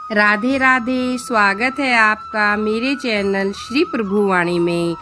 राधे राधे। स्वागत है आपका मेरे चैनल श्री प्रभुवाणी में।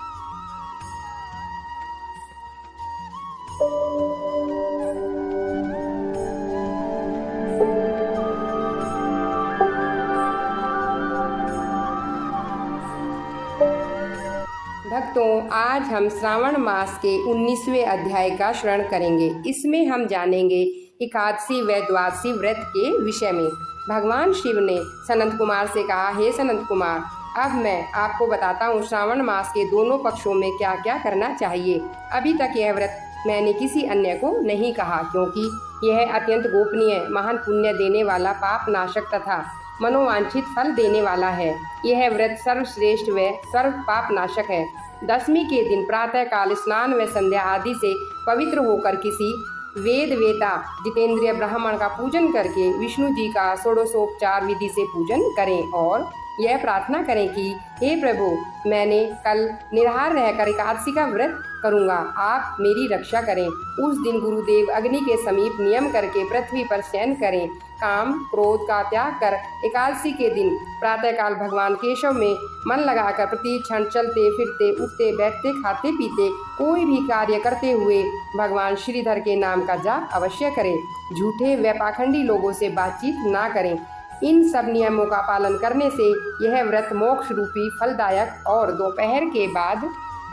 भक्तों, आज हम श्रावण मास के 19वें अध्याय का श्रवण करेंगे। इसमें हम जानेंगे एकादशी व द्वादशी व्रत के विषय में। भगवान शिव ने सनत कुमार से कहा, हे सनत कुमार, अब मैं आपको बताता हूँ श्रावण मास के दोनों पक्षों में क्या क्या करना चाहिए। अभी तक यह व्रत मैंने किसी अन्य को नहीं कहा, क्योंकि यह अत्यंत गोपनीय, महान पुण्य देने वाला, पाप नाशक तथा मनोवांछित फल देने वाला है। यह व्रत सर्वश्रेष्ठ व सर्व पाप नाशक है। दशमी के दिन प्रातः काल स्नान व संध्या आदि से पवित्र होकर किसी वेद वेता जितेंद्रिय ब्राह्मण का पूजन करके विष्णु जी का षोडशोपचार विधि से पूजन करें और यह प्रार्थना करें कि हे प्रभु, मैंने कल निराहार रहकर एकादशी का व्रत करूंगा, आप मेरी रक्षा करें। उस दिन गुरुदेव अग्नि के समीप नियम करके पृथ्वी पर शयन करें। काम क्रोध का त्याग कर एकादशी के दिन प्रातःकाल भगवान केशव में मन लगाकर प्रति क्षण चलते फिरते, उठते बैठते, खाते पीते, कोई भी कार्य करते हुए भगवान श्रीधर के नाम का जाप अवश्य करें। झूठे व पाखंडी लोगों से बातचीत ना करें। इन सब नियमों का पालन करने से यह व्रत मोक्ष रूपी फलदायक और दोपहर के बाद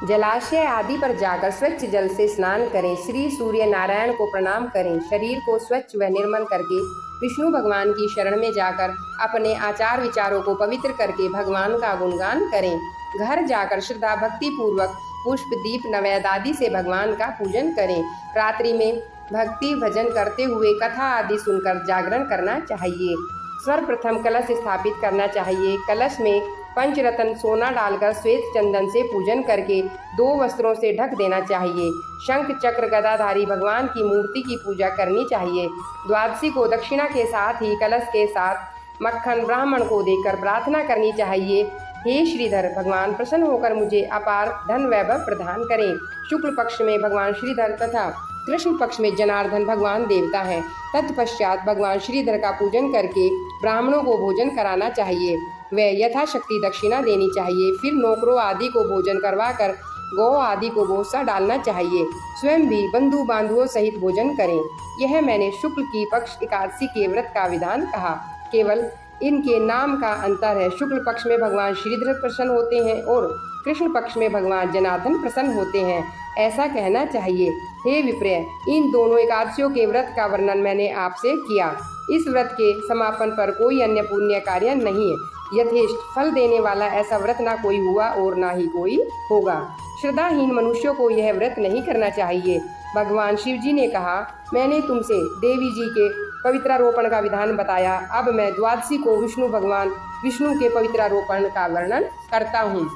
जलाशय आदि पर जाकर स्वच्छ जल से स्नान करें। श्री सूर्य नारायण को प्रणाम करें। शरीर को स्वच्छ व निर्मल करके विष्णु भगवान की शरण में जाकर अपने आचार विचारों को पवित्र करके भगवान का गुणगान करें। घर जाकर श्रद्धा भक्ति पूर्वक पुष्प दीप नैवेद्य आदि से भगवान का पूजन करें। रात्रि में भक्ति भजन करते हुए कथा आदि सुनकर जागरण करना चाहिए। सर्वप्रथम कलश स्थापित करना चाहिए। कलश में पंचरत्न सोना डालकर श्वेत चंदन से पूजन करके 2 वस्त्रों से ढक देना चाहिए। शंख चक्र गदाधारी भगवान की मूर्ति की पूजा करनी चाहिए। द्वादशी को दक्षिणा के साथ ही कलश के साथ मक्खन ब्राह्मण को देकर प्रार्थना करनी चाहिए, हे श्रीधर, भगवान प्रसन्न होकर मुझे अपार धन वैभव प्रदान करें। शुक्ल पक्ष में भगवान श्रीधर तथा कृष्ण पक्ष में जनार्दन भगवान देवता हैं। तत्पश्चात भगवान श्रीधर का पूजन करके ब्राह्मणों को भोजन कराना चाहिए व यथाशक्ति दक्षिणा देनी चाहिए। फिर नौकरों आदि को भोजन करवाकर गौ आदि को भोसा डालना चाहिए। स्वयं भी बंधु बांधुओं सहित भोजन करें। यह मैंने शुक्ल की पक्ष एकादशी के व्रत का विधान कहा। केवल इनके नाम का अंतर है। शुक्ल पक्ष में भगवान श्रीधर प्रसन्न होते हैं और कृष्ण पक्ष में भगवान जनार्दन प्रसन्न होते हैं, ऐसा कहना चाहिए। हे विप्रिय, इन दोनों एकादशियों के व्रत का वर्णन मैंने आपसे किया। इस व्रत के समापन पर कोई अन्य पुण्य कार्य नहीं है। यथेष्ट फल देने वाला ऐसा व्रत ना कोई हुआ और ना ही कोई होगा। श्रद्धाहीन मनुष्यों को यह व्रत नहीं करना चाहिए। भगवान शिव जी ने कहा, मैंने तुमसे देवी जी के पवित्रारोपण का विधान बताया। अब मैं द्वादशी को विष्णु के पवित्रारोपण का वर्णन करता हूँ।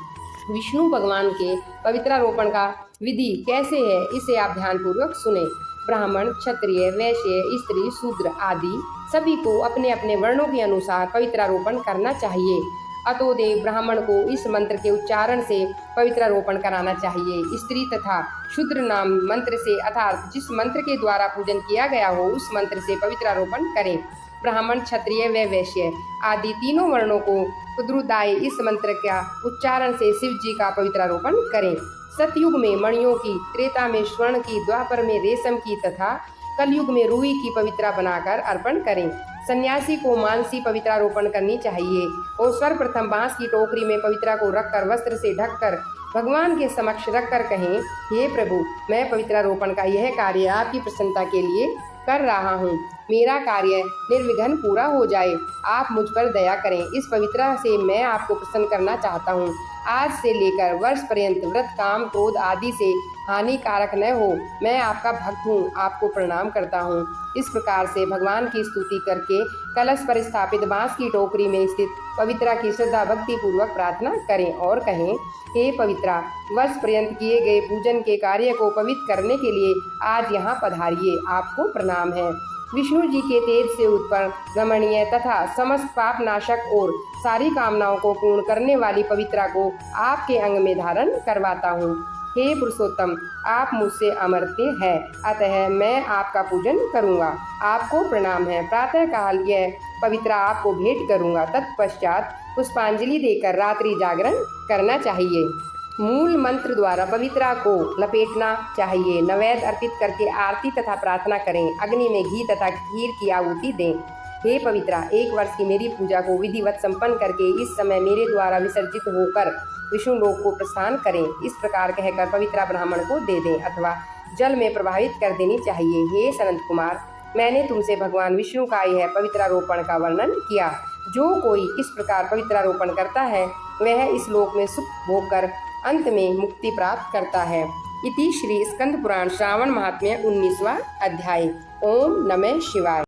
विष्णु भगवान के पवित्रारोपण का विधि कैसे है, इसे आप ध्यानपूर्वक सुने। ब्राह्मण, क्षत्रिय, वैश्य, स्त्री, शूद्र आदि सभी को अपने अपने वर्णों के अनुसार पवित्रारोपण करना चाहिए। अतोदेव ब्राह्मण को इस मंत्र के उच्चारण से पवित्रारोपण कराना चाहिए। स्त्री तथा शूद्र नाम मंत्र से, अर्थात जिस मंत्र के द्वारा पूजन किया गया हो उस मंत्र से पवित्रारोपण करें। ब्राह्मण, क्षत्रिय व वैश्य आदि तीनों वर्णों को रुद्रदाय इस मंत्र का उच्चारण से शिव जी का पवित्रारोपण करें। सतयुग में मणियों की, त्रेता में स्वर्ण की, द्वापर में रेशम की तथा कलयुग में रुई की पवित्रा बनाकर अर्पण करें। सन्यासी को मानसी पवित्रारोपण करनी चाहिए और सर्वप्रथम बांस की टोकरी में पवित्रा को रखकर वस्त्र से ढककर भगवान के समक्ष रखकर कहें, हे प्रभु, मैं पवित्रारोपण का यह कार्य आपकी प्रसन्नता के लिए कर रहा हूँ। मेरा कार्य निर्विघ्न पूरा हो जाए, आप मुझ पर दया करें। इस पवित्रा से मैं आपको प्रसन्न करना चाहता हूँ। आज से लेकर वर्ष पर्यंत व्रत काम क्रोध आदि से हानिकारक न हो। मैं आपका भक्त हूँ, आपको प्रणाम करता हूँ। इस प्रकार से भगवान की स्तुति करके कलश पर स्थापित बांस की टोकरी में स्थित पवित्रा की श्रद्धा भक्ति पूर्वक प्रार्थना करें और कहें, हे पवित्रा, वर्ष पर्यंत किए गए पूजन के कार्य को पवित्र करने के लिए आज यहाँ पधारिए, आपको प्रणाम है। विष्णु जी के तेज से उत्पन्न रमणीय तथा समस्त पाप नाशक और सारी कामनाओं को पूर्ण करने वाली पवित्रा को आपके अंग में धारण करवाता हूँ। हे पुरुषोत्तम, आप मुझसे अमर्त्य है, अतः मैं आपका पूजन करूँगा, आपको प्रणाम है। प्रातःकाल यह पवित्रा आपको भेंट करूंगा। तत्पश्चात पुष्पांजलि देकर रात्रि जागरण करना चाहिए। मूल मंत्र द्वारा पवित्रा को लपेटना चाहिए। नैवेद्य अर्पित करके आरती तथा प्रार्थना करें। अग्नि में घी तथा खीर की आहुति दें। हे पवित्रा, 1 वर्ष की मेरी पूजा को विधिवत संपन्न करके इस समय मेरे द्वारा विसर्जित होकर विष्णु लोक को प्रस्थान करें। इस प्रकार कहकर पवित्रा ब्राह्मण को दे दें अथवा जल में प्रवाहित कर देनी चाहिए। हे सनत कुमार, मैंने तुमसे भगवान विष्णु का यह पवित्रारोपण का वर्णन किया। जो कोई इस प्रकार पवित्रारोपण करता है वह इस लोक में सुख भोग कर अंत में मुक्ति प्राप्त करता है। इति श्री स्कंद पुराण श्रावण महात्म्य 19वां अध्याय। ओम नमः शिवाय।